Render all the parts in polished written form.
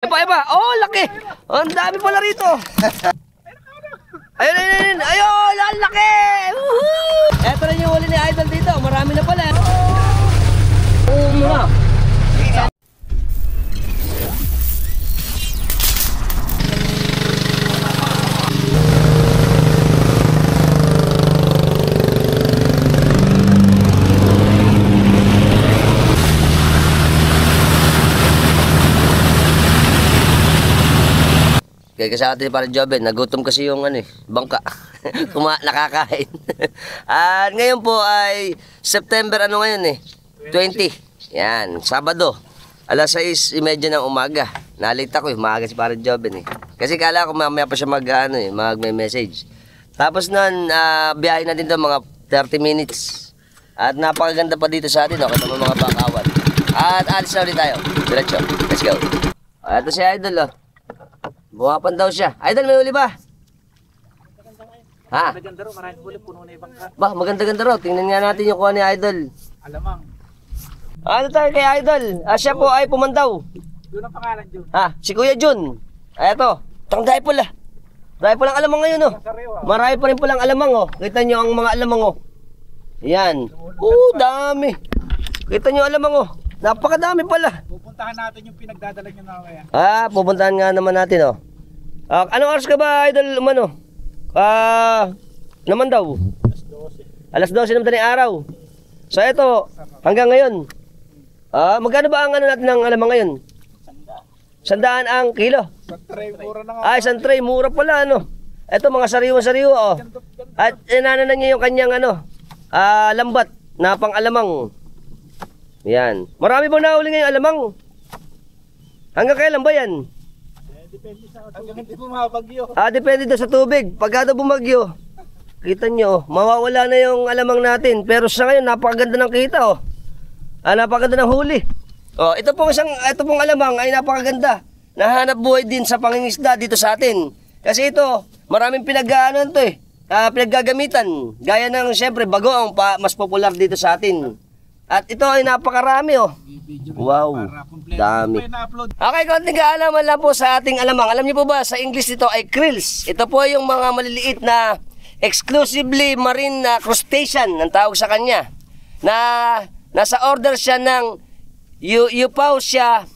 Iba. Oh, laki. Oh, ang dami pala rito. Ayun. Ayun, ang laki. Woohoo! Eto rin yung huli ni Idol dito. Marami na pala. Oo, muna. Kaya sa atin para Joben, nagutom kasi yung bangka. Nakakain. At ngayon po ay September 20. Yan, Sabado. Alas 6:30 ng umaga. Nalita ko maaga si para Joben Kasi kala ko mamaya pa siya mag-message. Tapos nun, biyahe na din doon mga 30 minutes. At napakaganda pa dito sa atin, kita mo mga bakawan. At alis na ulit tayo. Diretso, let's go. Ito si Idol Buwapan daw siya. Idol, may huli ba? Ha? Maganda raw, maraming huli, puno na ibang ka. Ba, maganda raw. Tingnan nga natin yung kuha ni Idol. Alamang. Ano tayo kay Idol? Siya po ay pumandaw. Doon ang pangalan, Jun. Si Kuya Jun. Eto. Tang dahil pala. Dahil palang alamang ngayon Marami pa rin palang alamang Kita nyo ang mga alamang Yan. Dami. Kita nyo alamang Napakadami pala. Pupuntahan natin yung pinagdadala nyo mamaya. Pupuntahan nga naman natin anong oras ka ba, Idol, naman daw? Alas 12 naman ng araw. So ito, hanggang ngayon. Magkano ba ang natin ng alamang ngayon? 100 ang kilo. Isang tray, mura na nga. Isang tray, mura pala Ito mga sariwa At inana niya yung kanyang lambat na pang alamang. Yan. Marami bang nahuli ngayong alamang? Hanggang kailan ba yan? Depende sa hanggang hindi bumabagyo. Depende daw sa tubig. Pagka daw bumagyo, kita nyo, mawawala na yung alamang natin. Pero sa ngayon, napakaganda ng kita napakaganda ng huli. Ito pong alamang ay napakaganda. Nahanap buhay din sa pangingisda dito sa atin. Kasi ito, maraming pinaggagamitan. Gaya ng siyempre bagoong mas popular dito sa atin. At ito ay napakarami Wow, dami. Okay, konting kaalaman lang po sa ating alamang. Alam niyo po ba, sa English ito ay krills. Ito po yung mga maliliit na exclusively marine crustacean ang tawag sa kanya. Na nasa order siya ng Eupausia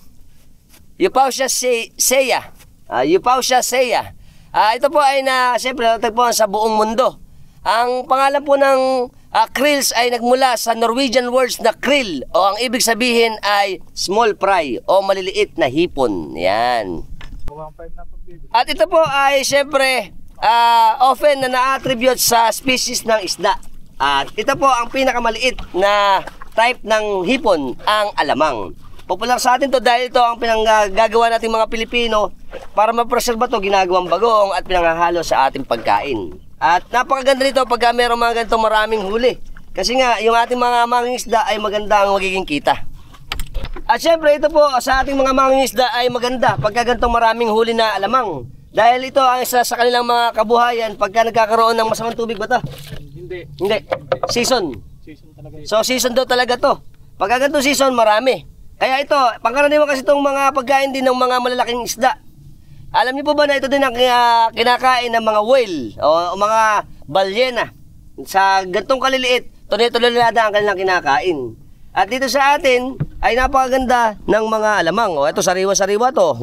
Seya. Eupausia Seya. Ito po ay siyempre natagpuan sa buong mundo. Ang pangalan po ng krills ay nagmula sa Norwegian words na krill o ang ibig sabihin ay small fry o maliliit na hipon. Yan. At ito po ay siyempre often na na-attribute sa species ng isda. At ito po ang pinakamaliit na type ng hipon, ang alamang. Popular sa atin to dahil ito ang pinanggagawa nating mga Pilipino para mapreserba to, ginagawang bagoong at pinanghahalo sa ating pagkain. At napakaganda nito pagka mayroong mga ganitong maraming huli. Kasi nga, yung ating mga mangingisda ay maganda ang magiging kita. At syempre, ito po sa ating mga mangingisda ay maganda pagka ganitong maraming huli na alamang. Dahil ito ang isa sa kanilang mga kabuhayan pagka nagkakaroon ng masamang tubig ba ito? Hindi. Season. Season talaga ito. So, season daw talaga to. Pagka ganitong season, marami. Kaya ito, pangkaraniwan kasi itong mga pagkain din ng mga malalaking isda. Alam niyo po ba na ito din ang kinakain ng mga whale o mga balyena? Sa gantong kaliliit, tuloy-tulolada ang kanilang kinakain. At dito sa atin ay napakaganda ng mga alamang. Ito sariwa-sariwa to.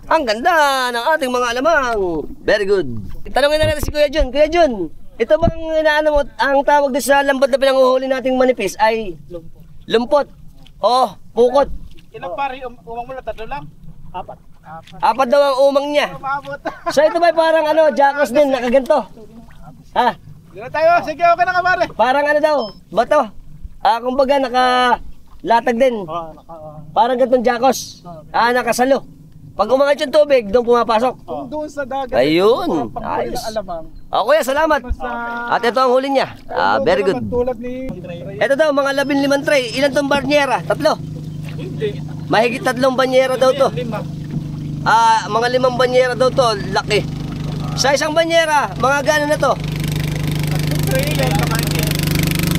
Ang ganda ng ating mga alamang. Very good. Tanungin na natin si Kuya Jun. Kuya Jun, ito bang ang tawag din sa lambat na pinanguhuli nating manipis ay lumpot o pukot? Ilang pari umang mula? 3 lang? 4. Apat daw ang umang niya. So ito ba parang jackos din, nakaganto? Dito tayo, sige, okay na ka pare. Parang daw, bato. Kumbaga nakalatag din. Parang gantong jackos. Nakasalo. Pag umangat yung tubig, doon pumapasok. Doon sa dagat. Ayun, ayos. Kuya, salamat. At ito ang huli niya. Very good. Ito daw, mga 15 tray. Ilan tong banyera? 3? Hindi. Mahigit 3 banyera daw to. 5. Mga 5 banyera daw to, laki. Sa isang banyera, mga gano'n na to?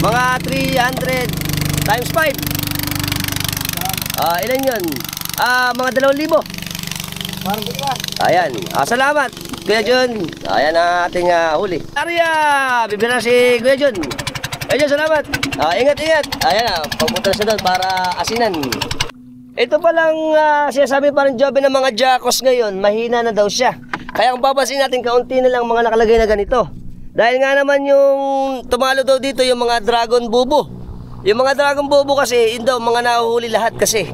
Mga 300 times 5. Ilan yun? Mga 2,000. Parang buka. Ayan. Salamat, Kuya Jun. Ayan ang ating huli. Arya! Bibira si Kuya Jun. Kuya Jun, salamat. Ingat. Ayan, papunta na siya doon para asinan. Ito palang sinasabi pa rin Joby ng mga Jacos ngayon, mahina na daw siya. Kaya kung babasin natin, kaunti na lang mga nakalagay na ganito. Dahil nga naman yung tumalo daw dito yung mga dragon bubo. Yung mga dragon bubo kasi, yun daw mga nahuhuli lahat kasi.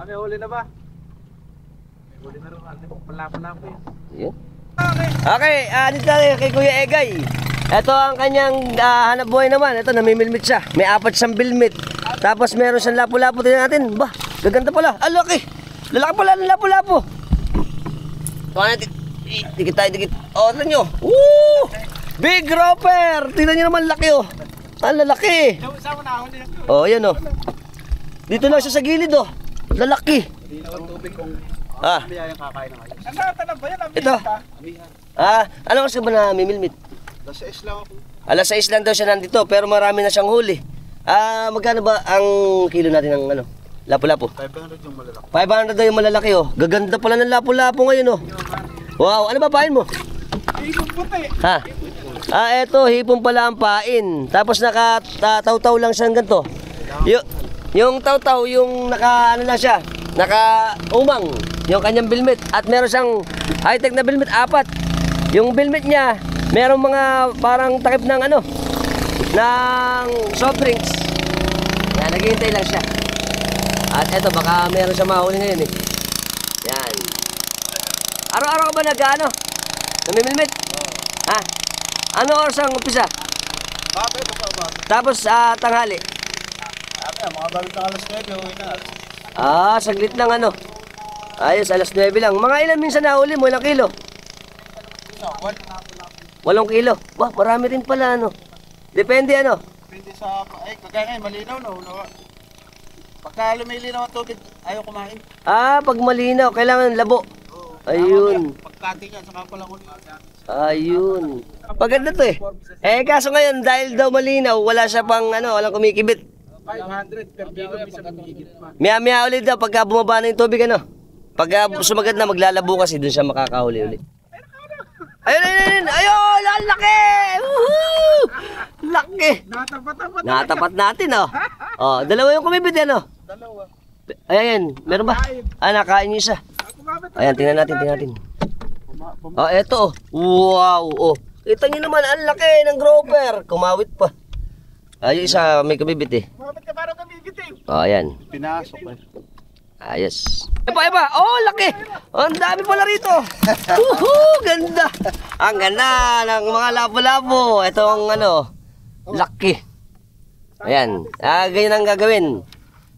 May huli na ba? May huli na rin. Palapo-lapo yun. Yeah. Okay, dito tayo kay Kuya Egay. Ito ang kanyang hanap buhay naman. Ito, namimilmit siya. May 4 siyang bilmit. Tapos meron siyang lapu-lapo. Tingnan natin. Bah, gaganda pala. Laki. Lalaki pala ng lapu-lapo. Tuwa natin. Dikit tayo, dikit. Tignan nyo. Woo! Big grouper. Tingnan nyo naman, laki oh. Ang lalaki. Yan oh. Dito lang siya sa gilid oh. Lalaki. Hindi na tubig kung Amihan yung kakain ng ayos. Ang natanap ba yan? Ito. Ano kasi ba na mimilmit? Nasa isla ako. Alas 6 lang daw siya nandito pero marami na siyang huli. Magkano ba ang kilo natin ng lapu-lapu? 500 yung malalaki. 500 daw yung malalaki oh. Gaganda pala ng lapu-lapu ngayon oh. Wow, ano ba pain mo? Hipon puti. Eto, hipon pala ang pain. Tapos naka-taw-taw lang siyang ganito. Yung taw-taw, yung naka lang siya, naka-umang, yung kanyang bilmit. At meron siyang high-tech na bilmit, 4. Yung bilmit niya, merong mga parang takip ng ng soft drinks. Yan, naghihintay lang siya. At eto, baka meron siya mahuli ngayon eh. Yan. Araw-araw ka ba namimilmit? Ano oras ang umpisa? Bakit? Tapos tanghali? Mga balik ng alas 9, uwi na. Saglit lang Ayos, alas 9 lang. Mga ilan minsan nahuli mo? Ilang kilo? 8 kilo. Wah, marami rin pala Depende Depende sa, kagaya ngayon, malinaw Pagka lumilinaw ang tubig, ayaw kumain. Pag malinaw, kailangan labo. Ayun. Pagkati yan, saka pala ulit. Ayun. Paganda to eh. Kaso ngayon, dahil daw malinaw, wala siya pang walang kumikibit. 500 per kilo, bisa magigit pa. Maya ulit daw pagka bumaba na yung tubig Pagka sumagat na maglalabo kasi doon siya makakahuli ulit. Ayun! Ayun! Ang laki! Woohoo! Laki! Natapat natin dalawa yung kumibit Dalawa. Ayan, meron ba? Nakain niyo isa. Ayan, tingnan natin. Eto Wow! Kita niyo naman, ang laki ng grouper. Kumawit pa. Yung isa may kumibit eh. Kumabit ka parang kumibit eh. Ayan. Pinasok eh. Ayos. Iba. Laki. Ang dami pala rito. Ganda. Ang ganda ng mga labo-labo. Ito ang laki. Ayan. Ganyan ang gagawin.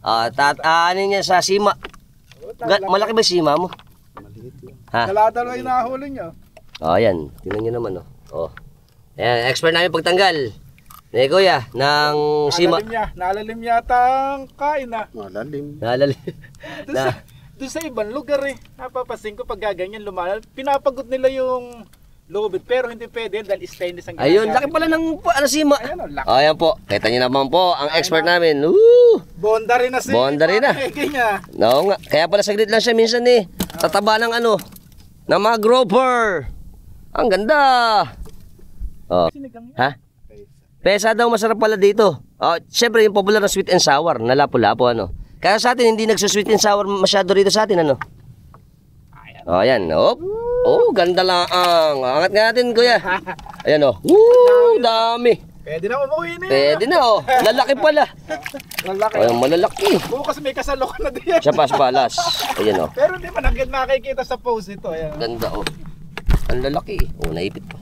Ano niya sa sima. Malaki ba sima mo? Maliit lang. Dala-dalawa yung nahuli niyo. Ayan. Tingnan niyo naman Ayan, expert namin pagtanggal. Kuya, ng sima. Nalalim yata ang kain Nalalim. Doon sa ibang lugar eh. Napapasin ko pag gaganyan lumalal. Pinapagot nila yung lubid pero hindi pwede dahil stainless ang ginagamit. Ayun, laki pala ng sima. Ayan po, kita niyo naman po ang expert namin. Bonda rin na siya. Bonda rin na. Oo nga, kaya pala saglit lang siya minsan eh. Tataba ng ng mga grouper. Ang ganda. Pesa daw masarap pala dito. Siyempre yung popular na sweet and sour na lapu-lapu Kaya sa atin, hindi nagsusweet and sour masyado rito sa atin, ano? O, ayan. Oh, ganda lang. Angat nga natin, kuya. Ayan, oh. Woo, dami. Pwede na umuwi na yun. Pwede na, oh. Lalaki pala. Lalaki. Ayan, malalaki. Bukas may kasalo ka na din. Siya palas. Ayan, oh. Pero hindi pa nakikita sa post ito. Ayan. Ganda, oh. Ang lalaki. Oh, naipit pa.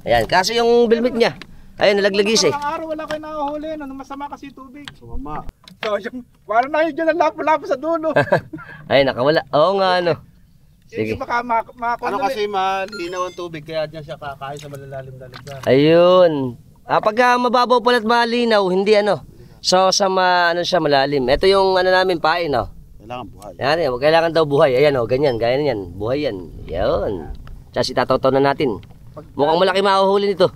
Ayan, kasi yung bilmit niya. Ayan, nalaglagis eh. Ilang araw wala kayo nakahuli. Ano masama kasi tubig. Sumama. So, yung, parang na yun ang lapo-lapo sa dulo. Ay, nakawala. Oo nga, ano. Sige. Baka ano kasi malinaw ang tubig kaya diyan siya kakain sa malalalim na lugar. Ayun. Pagka mababaw pala at malinaw, hindi ano. So sa ano siya malalim. Ito yung ano namin pain, no. Kailangan buhay. Yan, kailangan daw buhay. Ayan, oh, ganyan, gaya niyan. Buhay yan. Yun. Kasi itatoto na natin. Mukhang malaki mahuhuli nito.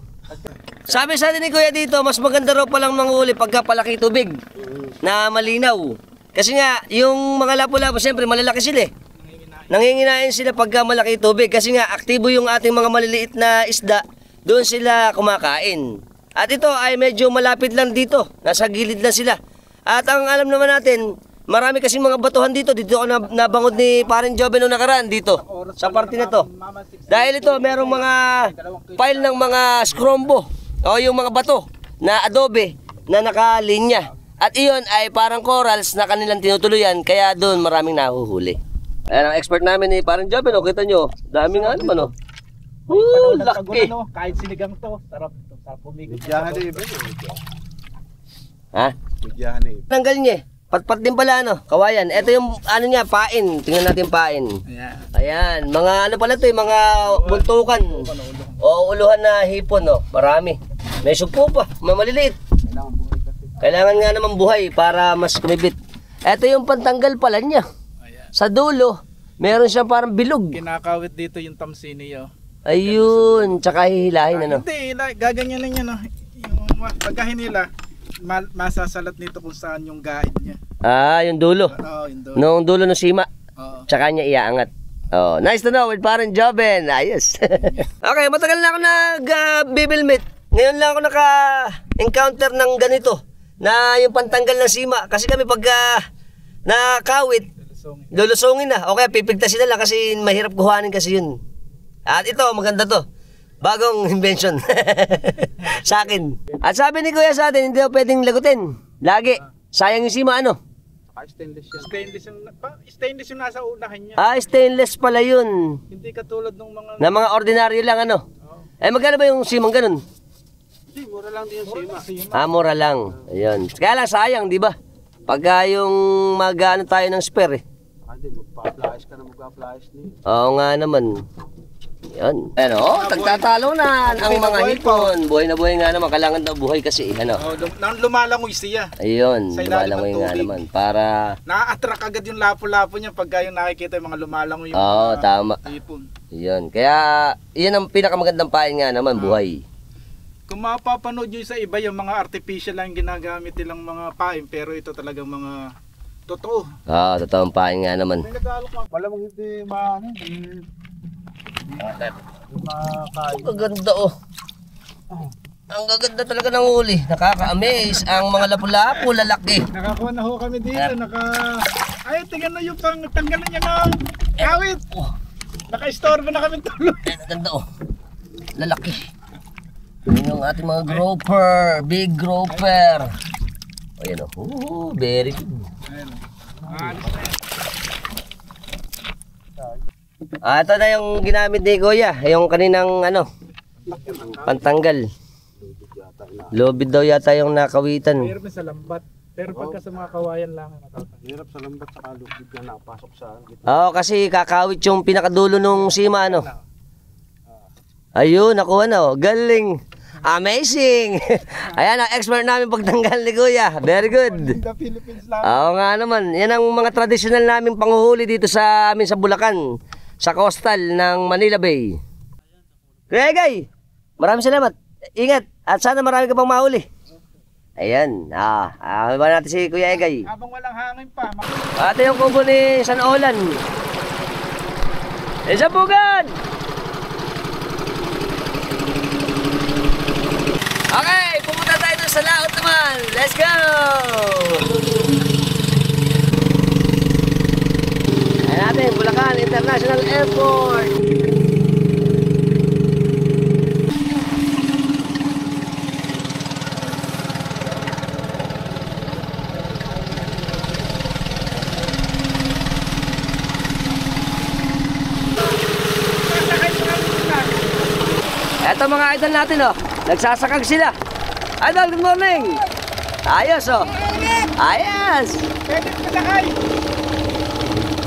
Sabi sa atin ni Kuya dito, mas maganda raw palang manghuli pagka palaki tubig na malinaw. Kasi nga, yung mga lapu-lapu, siyempre malalaki sila eh. Nanginginain sila pagka malaki tubig kasi nga aktibo yung ating mga maliliit na isda, doon sila kumakain. At ito ay medyo malapit lang dito, nasa gilid lang sila. At ang alam naman natin, marami kasing mga batuhan dito. Dito ako nabangod ni Paring Joven noong nakaraan dito, sa parte na to. Dahil ito, merong mga pile ng mga skrombo, o yung mga bato na adobe na nakalinya. At iyon ay parang corals na kanilang tinutuluyan, kaya doon maraming nahuhuli. Ayan ang expert namin ni Paring Joven, o kita nyo, daming ano man o. Laki! Kahit sinigang to, sarap pumigil. Bigyahan na iba. Ha? Bigyahan na iba. Tanggal niya eh. Patpat din pala ano, kawayan. Ito yung ano niya, pain. Tingnan natin pain. Ayan, mga ano pala to, mga buntukan. O uluhan na hipon, no. Marami. May sugpo pa, maliliit. Kailangan nga naman buhay para mas kumibit. Ito yung pantanggal pala niya. Sa dulo, meron siyang parang bilog. Kinakawit dito yung tamsini yo. Ayun, tsaka hihilahin ano. Hindi, gaganyanin niya no. Yung pagka hinila, masasalat nito kung saan yung gaid niya. Yung dulo. Oo, yung dulo. Noong dulo ng sima. Oo. Tsaka niya iaangat. Oh, nice to know with Paring Joven. Ayos. Okay, matagal na ako nag-bibilmit. Ngayon lang ako naka-encounter ng ganito. Na yung pantanggal ng sima. Kasi kami pagka nakawit, lulusungin na. Okay, pipigtasin na lang kasi mahirap kuhanin kasi yun. At ito, maganda to. Bagong invention. Sa akin. At sabi ni Kuya sa atin, hindi daw pwedeng lagutin. Lagi. Sayang yung sima, ano? Stainless yan. Stainless yung nasa unahan niya. Stainless pala yun. Hindi katulad ng mga... Na mga ordinaryo lang, ano? Magkano ba yung simang ganun? Hindi, mura lang din yung sima. Mura lang. Ayun. Kaya lang, sayang, di ba? Pagka yung mag-ano tayo ng spare, eh. Hindi, magpa-flash ka na magpa-flash niya. Oo nga naman. Yan. Ano, tagtatalo na ang mga hipon. Buhay na buhay nga naman. Kailangan daw buhay kasi, ano. Lumalangoy siya. Ayun, Sa ilalim ng lumalangoy nga tubig. naman. Para... Na-attract agad yung lapo-lapo niya pagka yung nakikita yung mga lumalangoy yung Oo, mga tama. hipon. Yun. Kaya, yan ang pinakamagandang pain nga naman, buhay. Kung mapapanood nyo sa iba, yung mga artificial lang ginagamit nilang mga pain, pero ito talagang mga totoo. Totoong pain nga naman. May nag-aalok lang. Malamang hindi maano. Ang gaganda, oh. Ang gaganda talaga ng huli. Nakaka-amaze. Ang mga lapu-lapu, lalaki. Nakakuha na ho kami dito. Ay, tingnan na yung tanggalan niya ng awit. Naka-istorbo na kami tuloy. Ang ganda, oh. Lalaki. Yun yung ating mga grouper. Big grouper. Ayan, oh. Very good. Alis na yan. Ito na yung ginamit ni Kuya. Yung kaninang ano, pantanggal. Lobid daw yata yung nakawitan. Meron sa lambat. Pero pagka sa mga kawayan lang. Hirap sa lambat sa kalubid na napasok sa gitna. Oo, kasi kakawit yung pinakadulo nung sima, ano. Ayun, nakuha na, oh. Galing. Amazing. Ayan ang expert namin pagtanggal ni Kuya. Very good. The Philippines lang. Oo nga naman. Yan ang mga traditional naming panguhuli dito sa amin sa Bulacan. Sa coastal ng Manila Bay. Kuya Egay, maraming salamat. Ingat. At sana marami ka pang mahuli. Ayan. Ba natin si Kuya Egay. Habang walang hangin pa. Ito yung kubo ni San Olan. Isabugan! Okay, pumunta tayo sa laot naman. Let's go! natin, Bulacan International Airport. Eto mga idol natin oh, nagsasakag sila. Idol, good morning! Ayos oh. Ayos! Pwede masakay!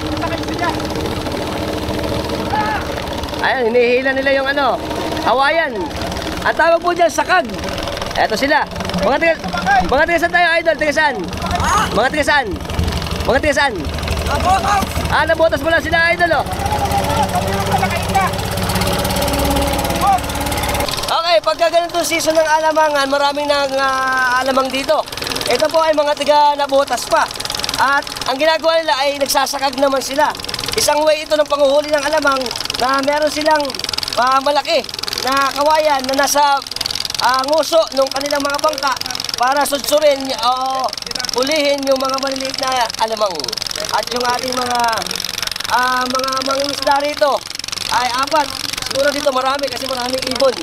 Masakay sila! Ayan, hinihila nila yung ano, Hawaiian. Ang tawag po dyan, sakag. Eto sila. Mga tiga saan tayo, idol? Tiga saan? Mga tiga saan? Mga tiga saan? Nabotas mo lang sila, idol oh. Okay, pagka ganito season ng alamangan, maraming nang alamang dito. Ito po ay mga tiga nabotas pa. At ang ginagawa nila ay nagsasakag naman sila. Isang way ito ng panguhuli ng alamang na meron silang malaki na kawayan na nasa nguso ng kanilang mga bangka para sudsurin o ulihin yung mga maliliit na alamang. At yung ating mga isda rito ay apat. Siguro dito marami kasi maraming ibon.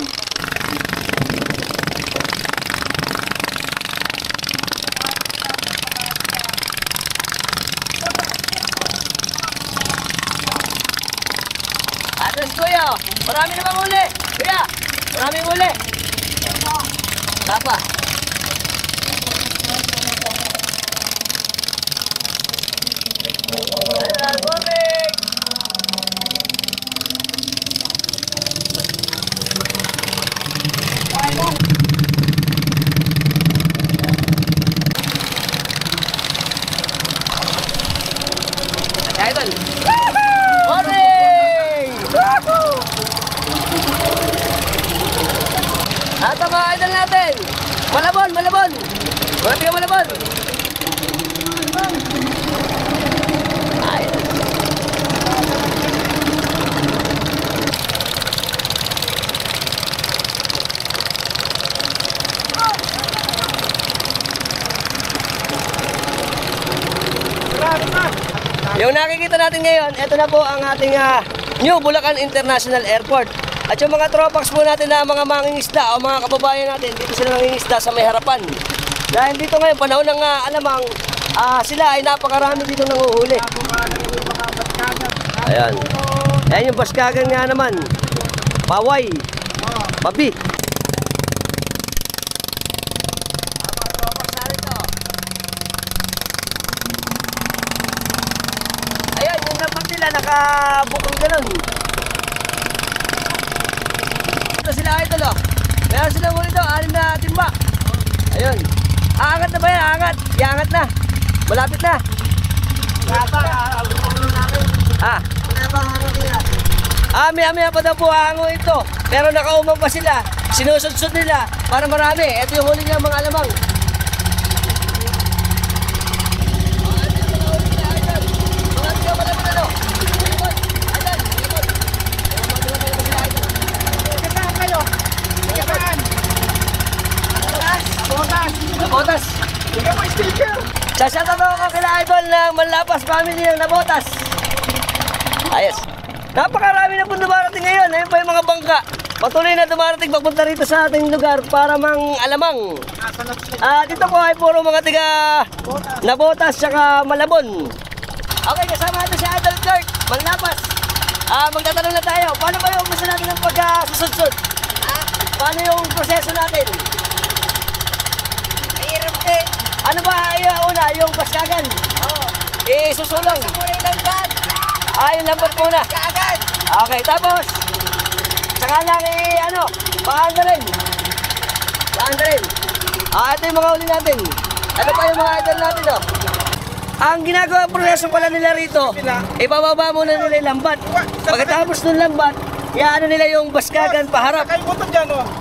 Atas kuya, marami namang uli. Kuya, maraming uli. Tapa. Idol. Morning! At ang mga idol natin, Malabon, Malabon! Mga tiga Malabon! Ayos. Yung nakikita natin ngayon, ito na po ang ating New Bulacan International Airport. At yung mga tropax po natin na mga mangingisda o mga kababayan natin, dito sila mangingisda sa may harapan. Dahil dito ngayon, panahon ng alamang, sila ay napakarami dito nanguhuli. Ayan. Ayan yung baskagan nga naman. Paway. Pabi. Ayan, yung dapat nila nakabukong ganun. Ito sila idol oh. Meron silang huli ito, 6 na timba. Ayun. Aangat na ba yan? Aangat. Iangat na. Malapit na. Maya pa daw po hango ito. Pero nakaumang pa sila. Sinusudsud nila para marami. Ito yung huli nilang mga alamang. Nabotas. Bigyan mo sticker. Sasata mo ako kila idol ng Manlapas family ng Nabotas. Ayos. Napakarami na po dumarating ngayon. Ayun pa yung mga bangka. Patuloy na dumarating papunta rito sa ating lugar para mang alamang. Dito po ay puro mga tiga Nabotas tsaka Malabon. Okay, kasama natin si Idol Kurt, Manlapas. Magtatanong na tayo. Paano ba yung umpisa natin ng pagkasusudsud? Paano yung proseso natin? Ano ba una? Yung baskagan? Oo. Susulang. Yung lambat. Yung lambat muna. Baskagan. Okay, tapos saka lang paanda rin. Paanda rin. Ito yung mga uli natin. Ano pa yung mga idol natin oh? Ang ginagawa proseso pala nila rito, ibababa muna nila yung lambat. Pagkatapos ng lambat, ano nila yung baskagan paharap.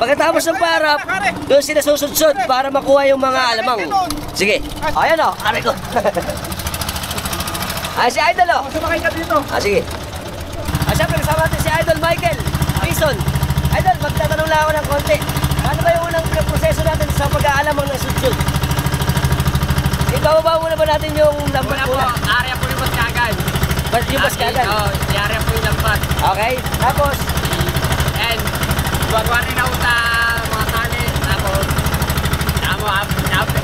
Pagkatapos ng paharap, doon sila susudsud para makuha yung mga alamang. Sige. Ayan o, aray ko. Si Idol o. Sumakay ka dito. Sige. Siyempre kasama natin si Idol Michael Mason. Idol, magtatanong lang ako ng konti. Ano ba yung unang proseso natin sa pag-aalamang ng sudsud? Ibababa muna ba natin yung lambat muna? Area po yung baskagan. Yung baskagan. Oo, yari po yung lambat. Okay, tapos? And, wagwa rin ako sa mga tali. Tapos,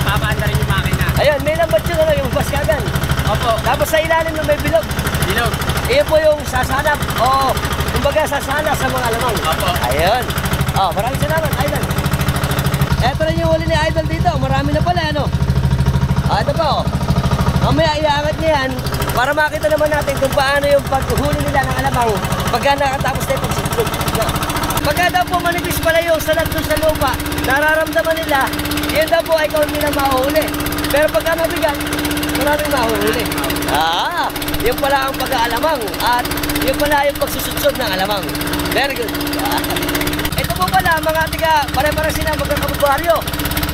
papaanda rin yung makina. Ayun, may lambat yun, ano, yung baskagan. Opo, Tapos sa ilalim na may bilog. bilog. Iyon po yung sasanap. O, kumbaga sasana sa mga alamang. Opo. Ayun. Oh, maraming salamat, Idol. Eto rin yung huli ni Idol dito. Marami na pala, ano? Ito pa, oh. Mamaya iaangat niya yan para makita naman natin kung paano yung paghuli nila ng alamang pagka nakatapos na yung pagsitlog. Pagka daw po manipis pala yung salat doon sa lupa, nararamdaman nila, yun daw po ay kaunti na mahuhuli. Pero pagka mabigat, maraming mahuhuli. Yun pala ang pag-aalamang at yun pala yung pagsusudsod ng alamang. Very good. Ito po pala, mga tiga, pare-pare sila magkakabaryo.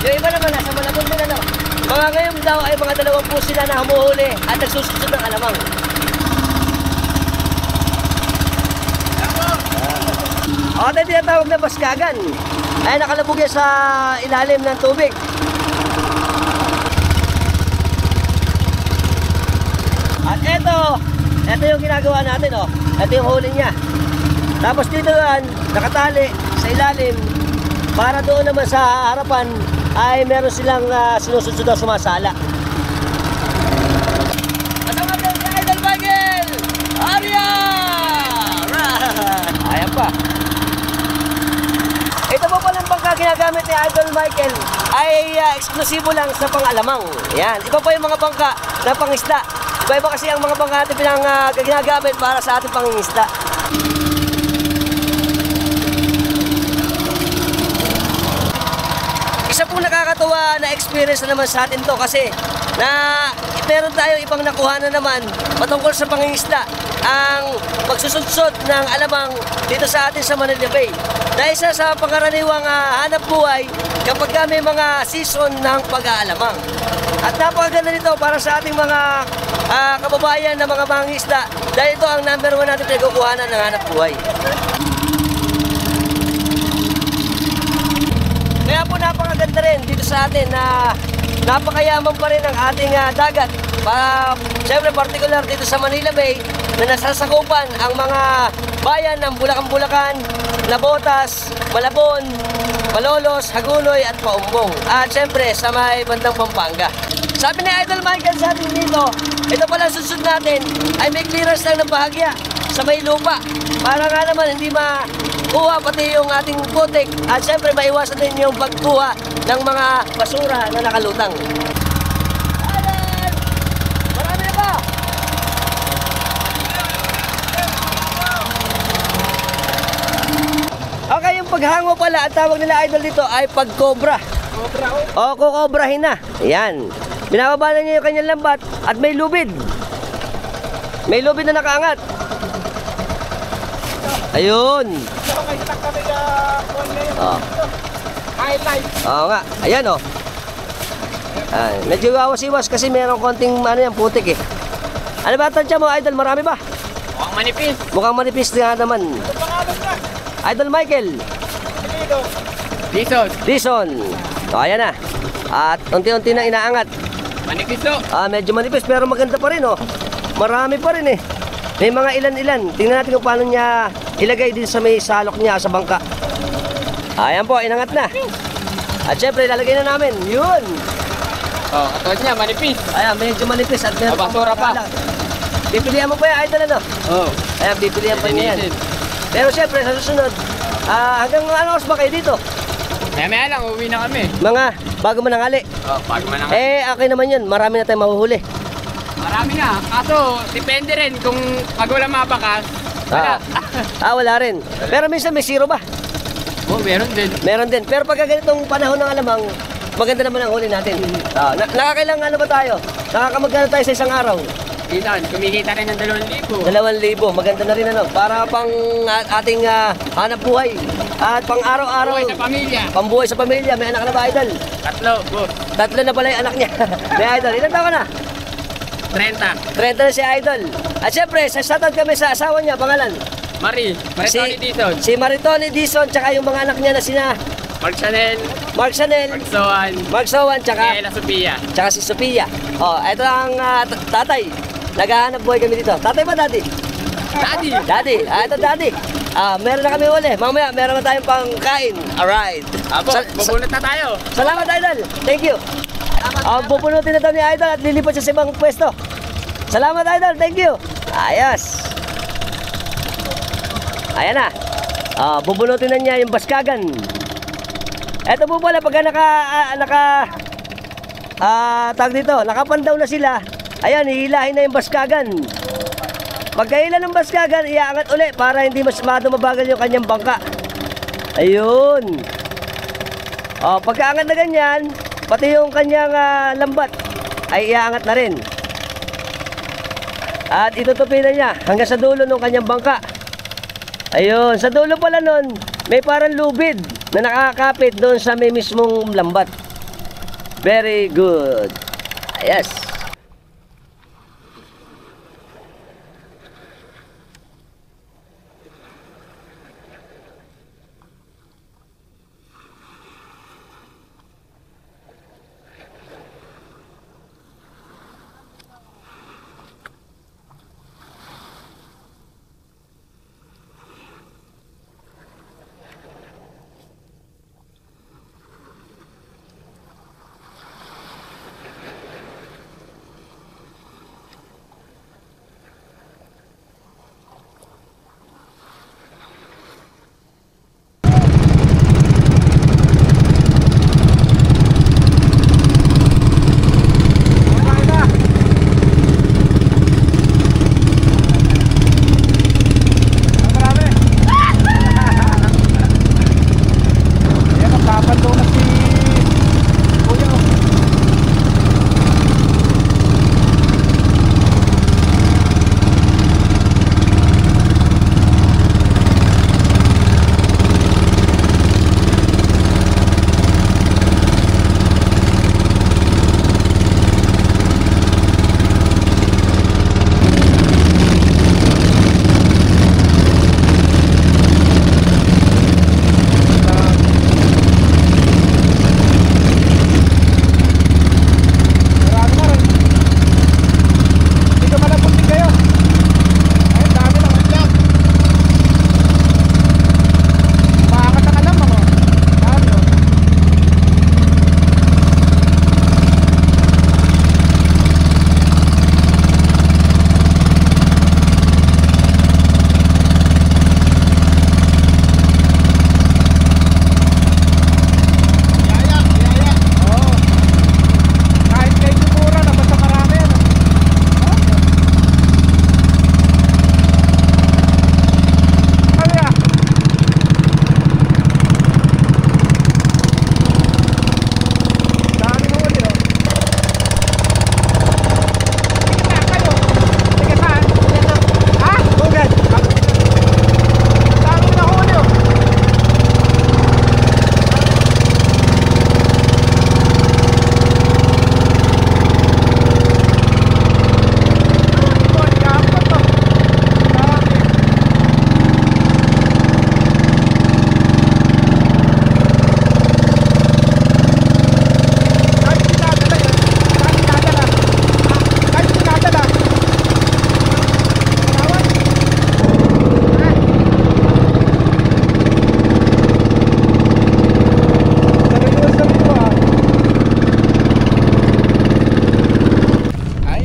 Yung iba naman, nasa Malabon din, ano. Mga ngayon daw ay mga 20 sila na humuhuli at nagsusudsod ng alamang. O, ito yung tinatawag na baskagan. Ay nakalabog yan sa ilalim ng tubig. At ito yung ginagawa natin, oh. Ito yung huli niya. Tapos dito yan, nakatali sa ilalim para doon naman sa harapan ay meron silang sinusudsod na sumasala. Kasama natin si Idol Michael! Arya! Ayan pa. Ito po palang bangka ginagamit ni Idol Michael ay eksklusibo lang sa pang-alamang. Yan. Iba pa yung mga bangka na pangisda. Iba-iba kasi ang mga bangka natin ginagamit para sa ating pangingisda. Isa pong nakakatuwa na experience na naman sa atin to kasi na meron tayo ibang nakuha na naman patungkol sa pangingisda ang pagsusudsod ng alamang dito sa atin sa Manila Bay. Na isa sa pangkaraniwang hanap buhay kapag may mga season ng pag-aalamang. At napakaganda nito para sa ating mga kababayan na mga mangingisda dahil ito ang number 1 natin pinagkukuhanan ng hanap buhay. Kaya po napakaganda rin dito sa atin na napakayaman pa rin ang ating dagat. Siyempre particular dito sa Manila Bay na nasasakupan ang mga bayan ng Bulacan-Bulacan, Nabotas, Malabon, Malolos, Hagunoy at Paumbong. At siyempre sa may bandang Pampanga. Sabi ni Idol Michael sa atin dito, ito pala susud natin ay may clearance lang ng bahagya sa may lupa. Para nga naman hindi makuha pati yung ating putik at siyempre maiwasan din yung pagkuha ng mga basura na nakalutang. Ayan! Marami na ba? Okay, yung paghango pala, ang tawag nila Idol dito ay pagkobra. O, kukobrahin na. Ayan. Binababa na niya yung kanyang lambat at may lubid. May lubid na nakaangat. Ayun. Oh. Oo nga. Ayan, oh. Ay, medyo awas-iwas kasi meron konting yan, putik eh. Ano ba tansya mo, Idol? Marami ba? Mukhang manipis. Mukhang manipis nga naman. Idol Michael. Dison. O, ayan na. At unti-unti na inaangat. Manipis o. Medyo manipis pero maganda pa rin, oh. Marami pa rin eh. May mga ilan-ilan. Tingnan natin kung paano niya ilagay din sa may salok niya sa bangka. Ayan po, inangat na. At syempre, lalagay na namin. Yun. Oh, katulad niya, manipis. Ayan, medyo manipis at meron basura pa. Pipilihan mo pa yan, Idol, ano? Oo. Ayan, pipilihan pa niya yan. Pero syempre, sa susunod, hanggang ano oras ba kayo dito? Maya lang, uwi na kami. Mga bago manangali. Oh, bago manangali. Okay naman yun. Marami na tayong mahuhuli. Marami na. Kaso, depende rin kung pag wala mapakas. Wala. Wala rin. Pero minsan may zero ba? Oh, meron din. Meron din. Pero pagka ganitong panahon ng alamang, maganda naman ang huli natin. Nakakailang ano ba tayo? Nakakamagkano tayo sa isang araw? Kumikita rin ng 2,000. 2,000. Maganda na rin ano. Para pang ating hanap buhay. At pang araw-araw. Buhay sa pamilya. Pambuhay sa pamilya. May anak na ba, Idol? 3, boss. 3 na pala yung anak niya. May Idol. Ilan taon ka na? 30. 30 na si Idol. At syempre, shoutout kami sa asawa niya. Pangalan? Maritoni Dison. Si Maritoni Dison. Tsaka yung mga anak niya na sina Mark Chanel. Mark Sowan. Tsaka Ella Sophia. Tsaka si Sophia. Oh, ito ang tatay. Naghahanap buhay kami dito. Tatay ba, daddy? Daddy! Daddy, ito daddy. Meron na kami uli. Mamaya, meron na tayong pangkain. Alright. Apo, bubunot na tayo. Salamat, Idol. Thank you. Pupunutin na ito ni Idol at lilipat siya sa ibang pwesto. Salamat, Idol. Thank you. Ayos. Ayan na. Bubunutin na niya yung baskagan. Ito po pala, pagka tag dito, nakapandaw na sila. Ayan, hihilahin na yung baskagan. Pagkahila ng baskagan, iaangat uli para hindi mas mabagal yung kanyang bangka. Ayun. Pagkaangat na ganyan, pati yung kanyang lambat ay iaangat na rin. At itutupi na niya hanggang sa dulo ng kanyang bangka. Ayun, sa dulo pala nun, may parang lubid na nakakapit doon sa may mismong lambat. Very good. Yes.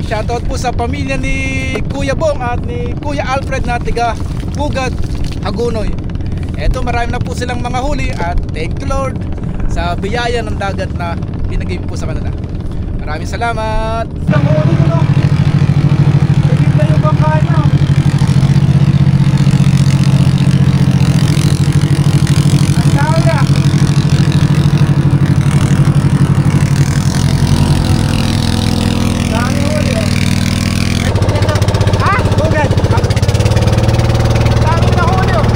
Shoutout po sa pamilya ni Kuya Bong at ni Kuya Alfred na tiga Pugad, Hagunoy. Eto, marami na po silang mga huli at thank you Lord sa biyaya ng dagat na binigay po sa kanila. Maraming salamat. Ang huli mo, no? Pagkita na yung bangka niya. Ang tao niya. Dami huli, oh. Ah! Bugad! Dami na huli, oh.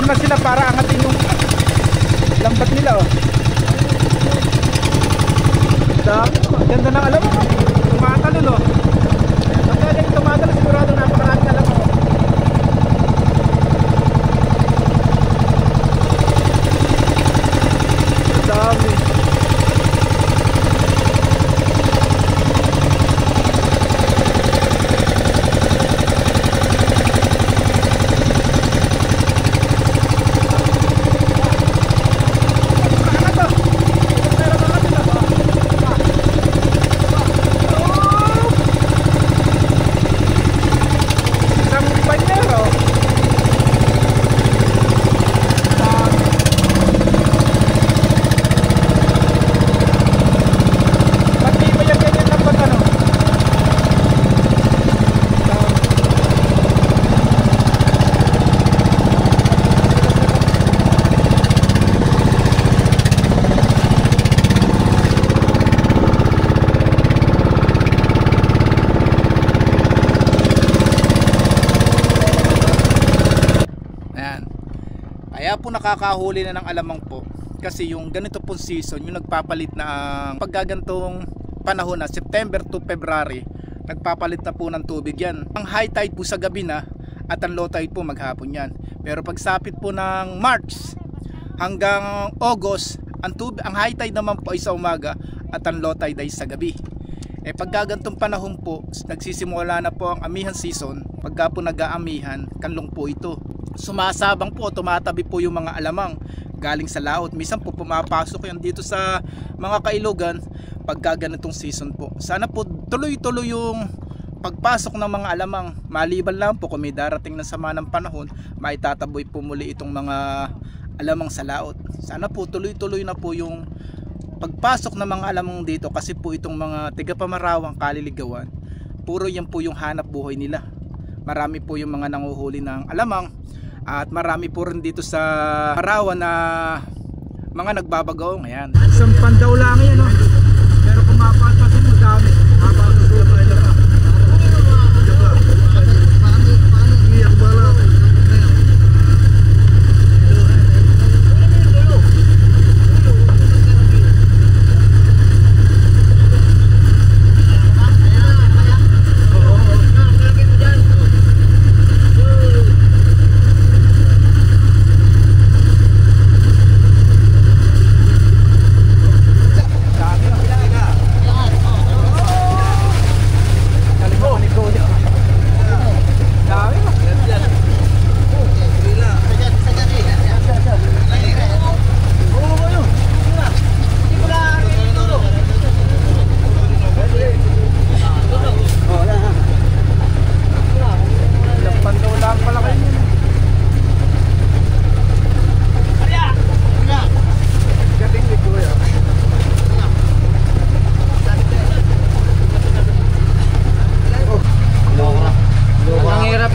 na sila para angatin yung lambat nila oh. Ganda ng alam mo. Tumatalon oh. Pagka ganito tumatalon sigurado napakaraming alam mo. Dami. Kaya po nakakahuli na ng alamang po kasi yung ganito pong season yung nagpapalit na ang paggagantong panahon na September to February, nagpapalit na po ng tubig yan. Ang high tide po sa gabi na at ang low tide po maghapon yan. Pero pagsapit po ng March hanggang August, ang high tide naman po ay sa umaga at ang low tide ay sa gabi. Paggagantong panahon po nagsisimula na po ang amihan season. Pagka po nag-aamihan, kanlong po ito. Sumasabang po, tumatabi po yung mga alamang galing sa laot. Minsan po pumapasok yan dito sa mga kailugan pagka ganitong season po. Sana po tuloy-tuloy yung pagpasok ng mga alamang. Maliban lang po kung may darating na sama ng panahon, maitataboy po muli itong mga alamang sa laot. Sana po tuloy-tuloy na po yung pagpasok ng mga alamang dito kasi po itong mga tiga-pamarawang kaliligawan, puro yan po yung hanap buhay nila. Marami po yung mga nanguhuli ng alamang at marami po rin dito sa Parawan na mga nagbabagaong. Ayan. Isang pandaw lang yan, no? Pero kung mapapasin mo dami, mapapasin mo ito.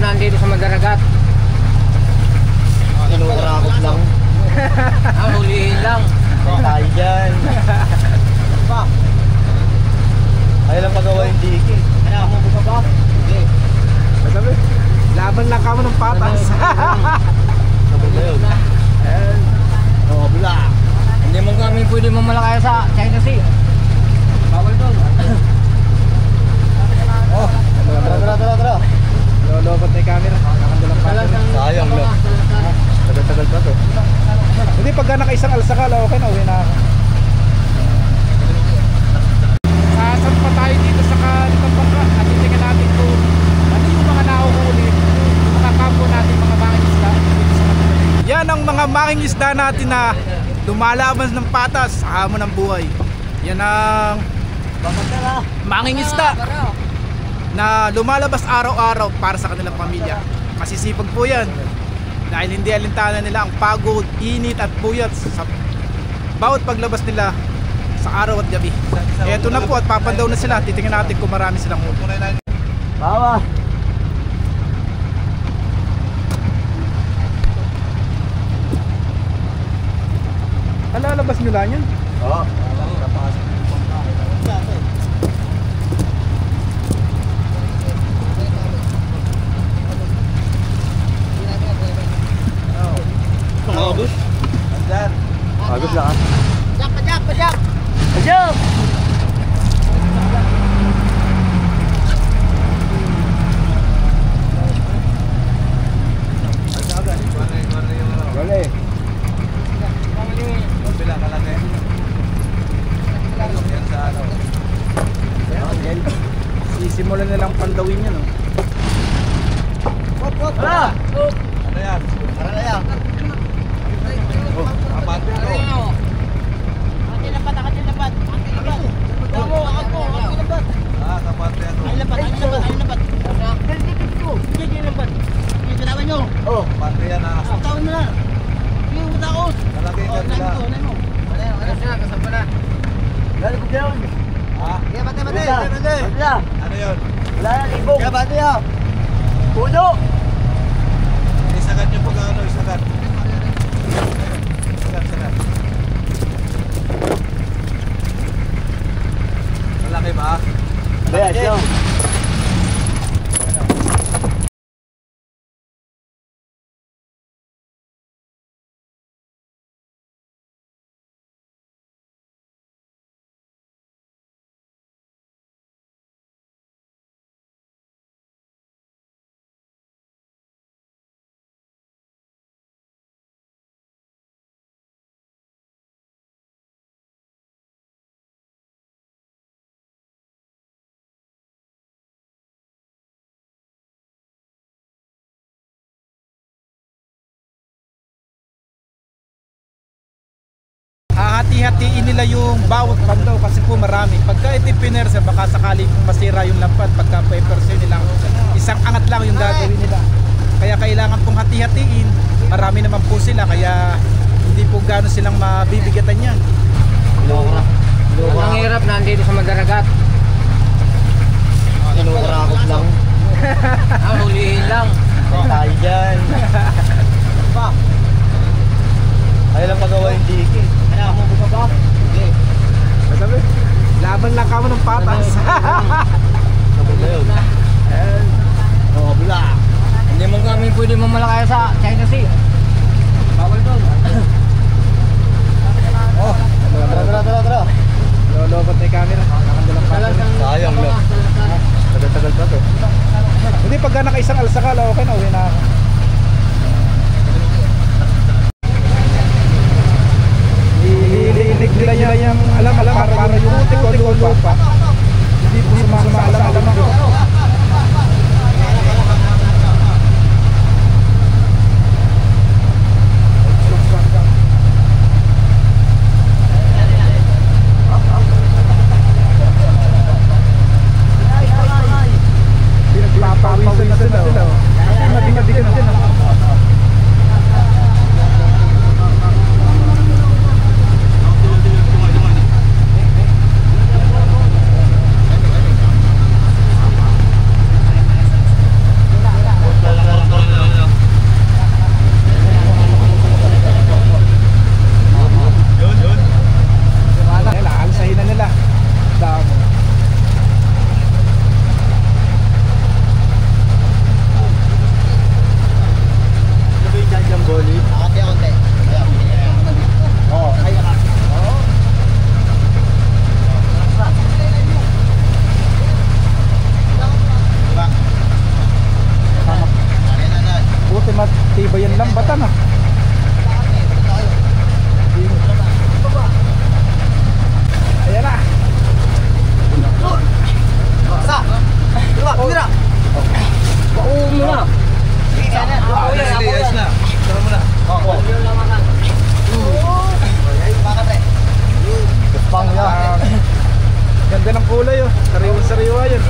Nandito sa Madaragat. Kinurakot lang. Hulihin lang. Tayo dyan. Pa. Ayaw lang pagawa yung diki. Kaya mo ba ba? Hindi. Masabi, laban lang kamo ng patas. Sabi na yun. Oo, bula. Hindi mo kami pwede mamalakaya sa China Sea. Bawal doon. Oh, Tara. lolobot na yung camera. Nakandalang patas. Sayang lang. Tagal-tagal pa to. Hindi, pagka nakaisang alsakal, okay na, uwi na ako. Saan pa tayo dito sa kalitang bangka at tingnan natin kung ano yung mga nahuhuli, yung mga kampo natin, mga making isda dito sa Katipunan. Yan ang mga making isda natin na lumalaban ng patas sa hamon ng buhay. Yan ang making isda na lumalabas araw-araw para sa kanilang pamilya. Masisipag po yan dahil hindi alintana nila ang pagod, init at puyat sa bawat paglabas nila sa araw at gabi. Eto na po at papandaw na sila. Titingnan natin kung marami silang huli. Bawa. Lalabas nila yan? Oo. Agos na ka. Pajak! Wala eh. Bila ka lang eh. Yan sa ano. Sisimulan nilang pandawin yan, oh. Ano yan? Oh, apante to. Ah, kapante to. Oh, apante yan ah. Nalagay ka nila. Ha? Ano yun? Isagat nyo pag ano, isagat. Isagat. Malaki ba? Hati-hatiin nila yung bawat pandaw kasi po marami. Pagka ito pinersa, baka sakali pong masira yung lampad. Pagka pe-perse nilang isang angat lang yung gagawin nila. Kaya kailangan pong hati-hatiin. Marami naman po sila, kaya hindi po gano'n silang mabibigatan yan. Ang hirap nandito sa Madaragat. Inuurakot lang. Ang hulihin lang. Tayo dyan. Pa. Ayaw lang pagawa yung diki. Ano mo ba ba? Hindi. Sabi, laban lang kamo ng patas. Sabog na yun. Oh, bila. Hindi mo kami pwede mamalakaya sa China Sea. Bawal doon. Oh, Tara. lolobot na yung camera. Nakandalang camera. Sayang lang. Tagal-tagal pa to. Hindi, pagka nakaisang alsakal, okay na, uwi na ako. Ililig nila yung alam para yung utik o lupa. Hindi po sumaalam-alam ako. Pinagpapawisan na sila. Kasi madigat din. Alsahin na nila. Damo. Jamboli. Oh, kaya ka. Buti matibay yan lang bata na. Ayan na. Sa. Tira. Pauwi mo na. Ayos na. Tara mo na. Pang yan. Ganda ng kulay oh. Sariwa-sariwa yan.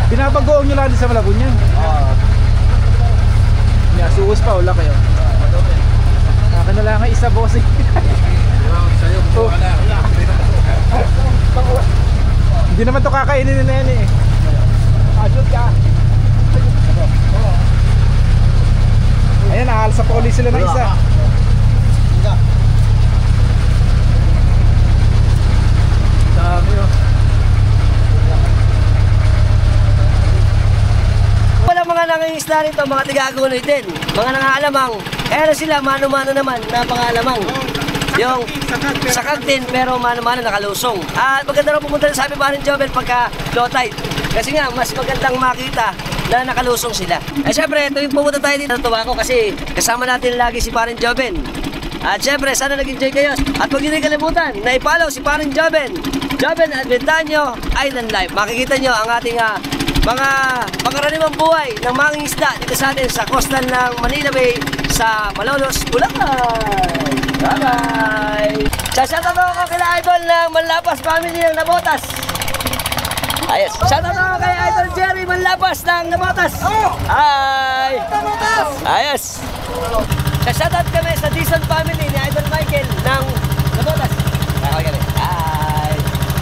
Binabagoong nyo lang din sa Malabon yan. Suus pa, wala kayo. Akin na lang ang isa bossing. Sa'yo, buka na. Hindi naman to kakainin ni Nene eh. Ajot ka. Ayan, naalsa pa ulit sila ng isa. Dami oh. Wala mga nangingisda isda rito, mga tiga-Agunoy din. Mga nangaalamang. Kaya na sila, mano-mano naman na pangalamang. Yung sakag din, pero mano-mano nakalusong. At maganda rin pumunta sa sabi Parin Joven pagka low tide. Kasi nga, mas magandang makita na nakalusong sila. Syempre, tuwing pumunta tayo dito, natuwa ko kasi kasama natin lagi si Parin Joven. At syempre, sana nag-enjoy kayo. At huwag hindi kalimutan na i-follow si Parin Joven. Joven Adventanyo Island Life. Makikita nyo ang ating mga pangkaraniwang buhay ng mga isda dito sa atin sa coastal ng Manila Bay sa Malolos, Bulacan. Bye-bye! Shoutout ako kila Idol ng Manlapas family ng Nabotas. Ayos. Shoutout ako kay Idol Jerry Manlapas ng Nabotas. Hi! Ayos. Shoutout kami sa Dison family ni Idol Michael ng Nabotas. Hi!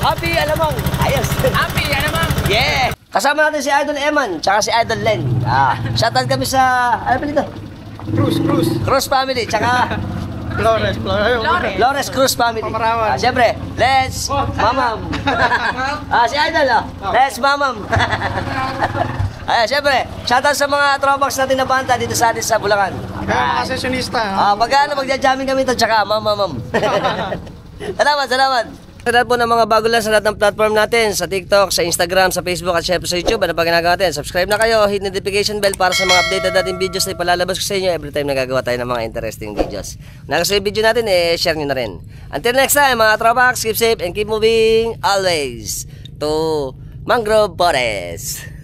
Happy Alamang. Ayos. Happy, ano mang? Yeah! Kasama natin si Idol Eman, tsaka si Idol Len. Shoutout kami sa, ano pa dito? Cruz family, tsaka Flores Cruz family. Siyempre, let's mamam. Si Idol, let's mamam. Siyempre, shoutout sa mga tropax natin na banda dito sa atin sa Bulacan. Mga sesyonista. Pagka magja-jamming kami ito, tsaka mamam. Salamat. Salamat po ng mga bago lang sa lahat ng platform natin, sa TikTok, sa Instagram, sa Facebook at syempre sa YouTube. Ano pa ginagawa natin? Subscribe na kayo, hit notification bell para sa mga updated natin videos na ipalalabas ko sa inyo every time nagagawa tayo ng mga interesting videos. Nagustuhan yung video natin, share nyo na rin. Until next time mga tropax, keep safe and keep moving always to Mangrove Forest.